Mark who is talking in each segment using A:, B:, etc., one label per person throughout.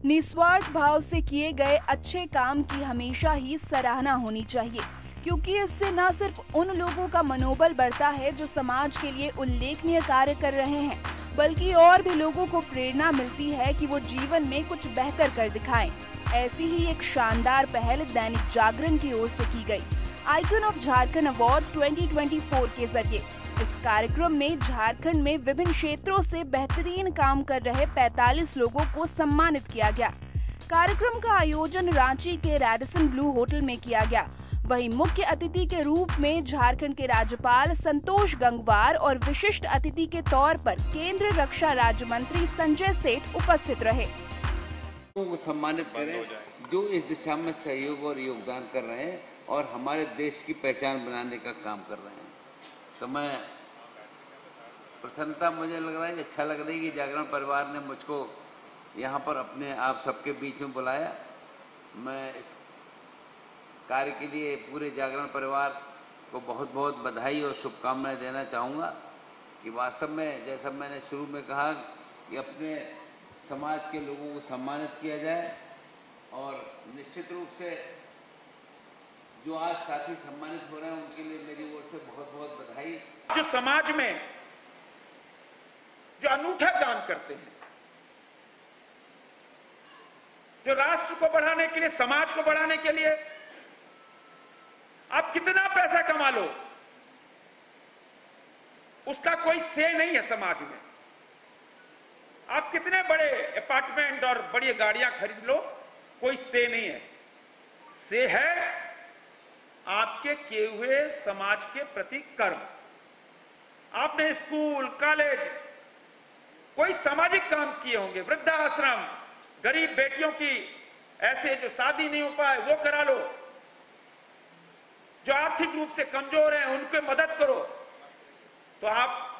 A: निस्वार्थ भाव से किए गए अच्छे काम की हमेशा ही सराहना होनी चाहिए, क्योंकि इससे न सिर्फ उन लोगों का मनोबल बढ़ता है जो समाज के लिए उल्लेखनीय कार्य कर रहे हैं, बल्कि और भी लोगों को प्रेरणा मिलती है कि वो जीवन में कुछ बेहतर कर दिखाएं। ऐसी ही एक शानदार पहल दैनिक जागरण की ओर से की गई आइकन ऑफ झारखंड अवार्ड 2024 के जरिए। इस कार्यक्रम में झारखंड में विभिन्न क्षेत्रों से बेहतरीन काम कर रहे 45 लोगों को सम्मानित किया गया। कार्यक्रम का आयोजन रांची के रैडिसन ब्लू होटल में किया गया। वहीं मुख्य अतिथि के रूप में झारखंड के राज्यपाल संतोष गंगवार और विशिष्ट अतिथि के तौर पर केंद्रीय रक्षा राज्य मंत्री संजय सेठ उपस्थित रहे।
B: को सम्मानित करें जो इस दिशा में सहयोग और योगदान कर रहे हैं और हमारे देश की पहचान बनाने का काम कर रहे हैं। तो मैं प्रसन्नता मुझे लग रहा है, अच्छा लग रहा है कि जागरण परिवार ने मुझको यहाँ पर अपने आप सबके बीच में बुलाया। मैं इस कार्य के लिए पूरे जागरण परिवार को बहुत बहुत बधाई और शुभकामनाएं देना चाहूँगा कि वास्तव में जैसा मैंने शुरू में कहा कि अपने समाज के लोगों को सम्मानित किया जाए और निश्चित रूप से जो आज साथी सम्मानित हो रहे हैं उनके लिए मेरी ओर से बहुत बहुत बधाई।
C: जो समाज में जो अनूठा काम करते हैं, जो राष्ट्र को बढ़ाने के लिए, समाज को बढ़ाने के लिए आप कितना पैसा कमा लो उसका कोई से नहीं है समाज में। आप कितने बड़े अपार्टमेंट और बड़ी गाड़ियां खरीद लो, कोई से नहीं है। से है आपके किए हुए समाज के प्रति कर्म। आपने स्कूल, कॉलेज, कोई सामाजिक काम किए होंगे, वृद्धाश्रम, गरीब बेटियों की ऐसे जो शादी नहीं हो पाए वो करा लो, जो आर्थिक रूप से कमजोर हैं उनके मदद करो, तो आप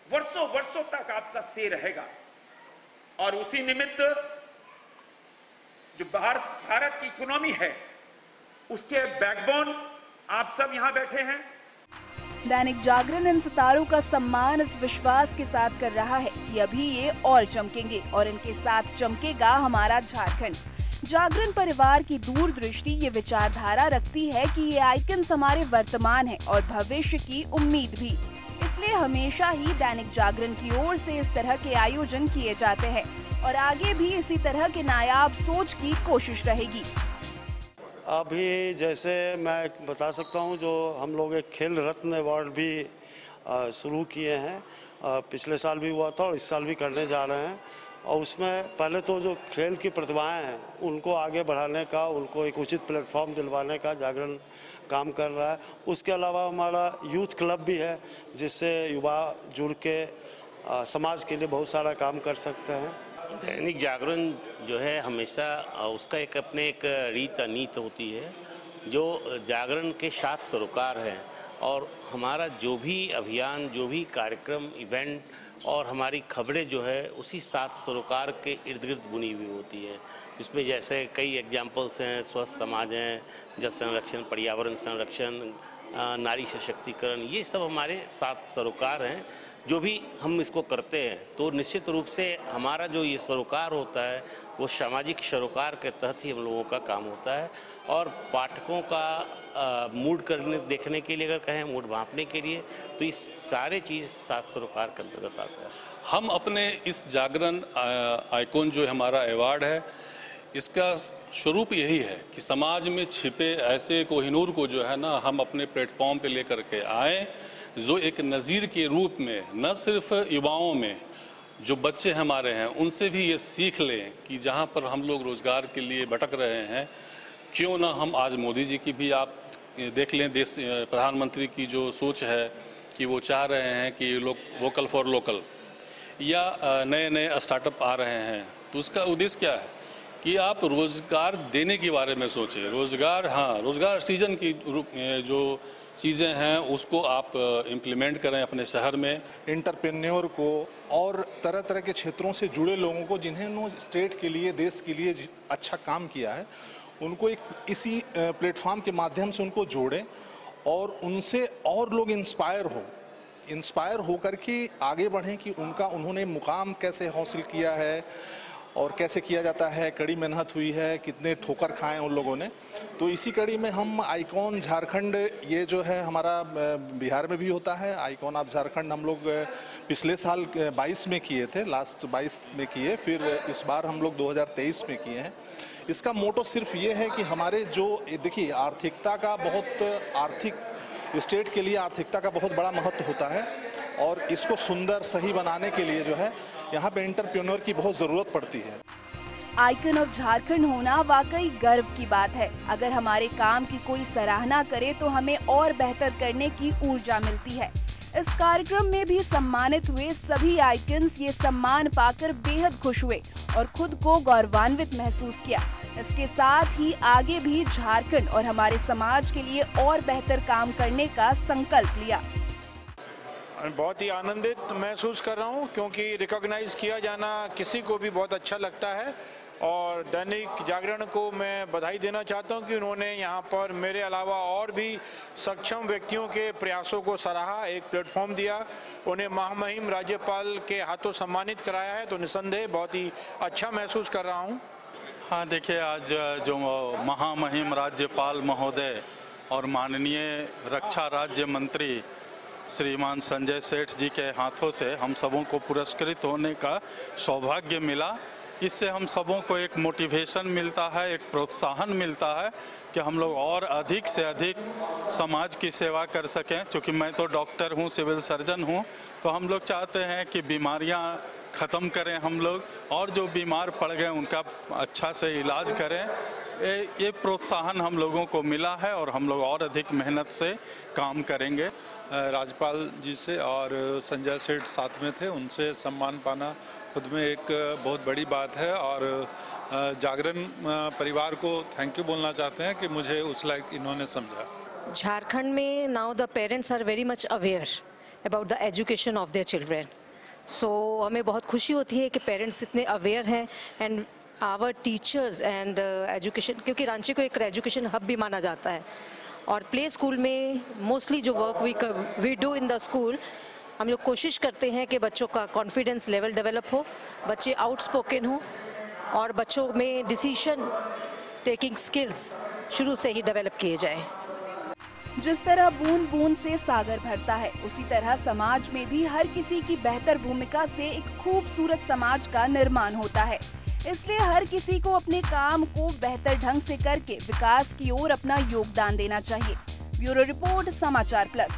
C: वर्षों वर्षों तक आपका से रहेगा। और उसी निमित्त जो भारत की इकोनॉमी है उसके बैकबोन आप सब यहां बैठे हैं।
A: दैनिक जागरण इन सितारों का सम्मान इस विश्वास के साथ कर रहा है कि अभी ये और चमकेंगे और इनके साथ चमकेगा हमारा झारखंड। जागरण परिवार की दूरदृष्टि ये विचारधारा रखती है कि ये आइकन्स हमारे वर्तमान है और भविष्य की उम्मीद भी। इसलिए हमेशा ही दैनिक जागरण की ओर से इस तरह के आयोजन किए जाते हैं और आगे भी इसी तरह के नायाब सोच की कोशिश रहेगी।
D: अभी जैसे मैं बता सकता हूं, जो हम लोग एक खेल रत्न अवार्ड भी शुरू किए हैं, पिछले साल भी हुआ था और इस साल भी करने जा रहे हैं। और उसमें पहले तो जो खेल की प्रतिभाएं हैं उनको आगे बढ़ाने का, उनको एक उचित प्लेटफॉर्म दिलवाने का जागरण काम कर रहा है। उसके अलावा हमारा यूथ क्लब भी है जिससे युवा जुड़ के समाज के लिए बहुत सारा काम कर सकते हैं।
E: दैनिक जागरण जो है हमेशा उसका एक अपने एक रीत नीति होती है जो जागरण के साथ सरोकार है, और हमारा जो भी अभियान, जो भी कार्यक्रम, इवेंट और हमारी खबरें जो है उसी साथ सरोकार के इर्द गिर्द बुनी हुई होती है। इसमें जैसे कई एग्जाम्पल्स हैं, स्वस्थ समाज हैं, जल संरक्षण, पर्यावरण संरक्षण, नारी सशक्तिकरण, ये सब हमारे साथ सरोकार हैं। जो भी हम इसको करते हैं तो निश्चित रूप से हमारा जो ये सरोकार होता है वो सामाजिक सरोकार के तहत ही हम लोगों का काम होता है। और पाठकों का मूड करने देखने के लिए, अगर कहें मूड भांपने के लिए, तो इस सारे चीज़ सात सरोकार के अंतर्गत आता है।
F: हम अपने इस जागरण आइकॉन जो हमारा अवार्ड है, इसका स्वरूप यही है कि समाज में छिपे ऐसे कोहिनूर को जो है ना हम अपने प्लेटफॉर्म पे लेकर के आए, जो एक नज़ीर के रूप में न सिर्फ युवाओं में जो बच्चे हमारे हैं उनसे भी ये सीख लें कि जहाँ पर हम लोग रोज़गार के लिए भटक रहे हैं, क्यों ना हम आज मोदी जी की भी आप देख लें, देश प्रधानमंत्री की जो सोच है कि वो चाह रहे हैं कि लोग वोकल फॉर लोकल, या नए नए स्टार्टअप आ रहे हैं, तो उसका उद्देश्य क्या है कि आप रोज़गार देने के बारे में सोचें। रोज़गार, हाँ, रोज़गार सृजन की जो चीज़ें हैं उसको आप इम्प्लीमेंट करें अपने शहर में।
G: एंटरप्रेन्योर को और तरह तरह के क्षेत्रों से जुड़े लोगों को जिन्होंने स्टेट के लिए, देश के लिए अच्छा काम किया है, उनको एक इसी प्लेटफॉर्म के माध्यम से उनको जोड़ें और उनसे और लोग इंस्पायर होकर के आगे बढ़ें कि उन्होंने मुकाम कैसे हासिल किया है और कैसे किया जाता है, कड़ी मेहनत हुई है, कितने ठोकर खाए उन लोगों ने। तो इसी कड़ी में हम आइकॉन झारखंड, ये जो है हमारा बिहार में भी होता है, आइकॉन ऑफ झारखंड हम लोग पिछले साल 22 में किए थे, लास्ट 22 में किए, फिर इस बार हम लोग 2023 में किए हैं। इसका मोटो सिर्फ ये है कि हमारे जो देखिए आर्थिकता का स्टेट के लिए आर्थिकता का बहुत बड़ा महत्व होता है और इसको सुंदर सही बनाने के लिए जो है यहाँ पे एंटरप्रेन्योर की बहुत ज़रूरत पड़ती है।
A: आइकन ऑफ झारखंड होना वाकई गर्व की बात है। अगर हमारे काम की कोई सराहना करे तो हमें और बेहतर करने की ऊर्जा मिलती है। इस कार्यक्रम में भी सम्मानित हुए सभी आइकन्स ये सम्मान पाकर बेहद खुश हुए और खुद को गौरवान्वित महसूस किया। इसके साथ ही आगे भी झारखंड और हमारे समाज के लिए और बेहतर काम करने का संकल्प लिया।
H: बहुत ही आनंदित महसूस कर रहा हूँ क्योंकि रिकॉग्नाइज किया जाना किसी को भी बहुत अच्छा लगता है और दैनिक जागरण को मैं बधाई देना चाहता हूँ कि उन्होंने यहाँ पर मेरे अलावा और भी सक्षम व्यक्तियों के प्रयासों को सराहा, एक प्लेटफॉर्म दिया, उन्हें महामहिम राज्यपाल के हाथों सम्मानित कराया है। तो निसंदेह बहुत ही अच्छा महसूस कर रहा हूँ।
F: हाँ देखिए, आज जो महामहिम राज्यपाल महोदय और माननीय रक्षा राज्य मंत्री श्रीमान संजय सेठ जी के हाथों से हम सबों को पुरस्कृत होने का सौभाग्य मिला। इससे हम सबों को एक मोटिवेशन मिलता है, एक प्रोत्साहन मिलता है कि हम लोग और अधिक से अधिक समाज की सेवा कर सकें। क्योंकि मैं तो डॉक्टर हूँ, सिविल सर्जन हूँ, तो हम लोग चाहते हैं कि बीमारियाँ ख़त्म करें हम लोग, और जो बीमार पड़ गए उनका अच्छा से इलाज करें। ये प्रोत्साहन हम लोगों को मिला है और हम लोग और अधिक मेहनत से काम करेंगे।
I: राज्यपाल जी से और संजय सेठ साथ में थे, उनसे सम्मान पाना खुद में एक बहुत बड़ी बात है और जागरण परिवार को थैंक यू बोलना चाहते हैं कि मुझे उस लायक इन्होंने समझा।
J: झारखंड में now the parents are very much aware about the education of their children. So हमें बहुत खुशी होती है कि पेरेंट्स इतने अवेयर हैं and our teachers and education, क्योंकि रांची को एक एजुकेशन हब भी माना जाता है और प्ले स्कूल में मोस्टली जो work we do in the school, हम लोग कोशिश करते हैं कि बच्चों का कॉन्फिडेंस लेवल डेवलप हो, बच्चे आउटस्पोकन हो और बच्चों में डिसीजन टेकिंग स्किल्स शुरू से ही डेवलप किए जाए।
A: जिस तरह बूंद बूंद से सागर भरता है, उसी तरह समाज में भी हर किसी की बेहतर भूमिका से एक खूबसूरत समाज का निर्माण होता है। इसलिए हर किसी को अपने काम को बेहतर ढंग से करके विकास की ओर अपना योगदान देना चाहिए। ब्यूरो रिपोर्ट, समाचार प्लस।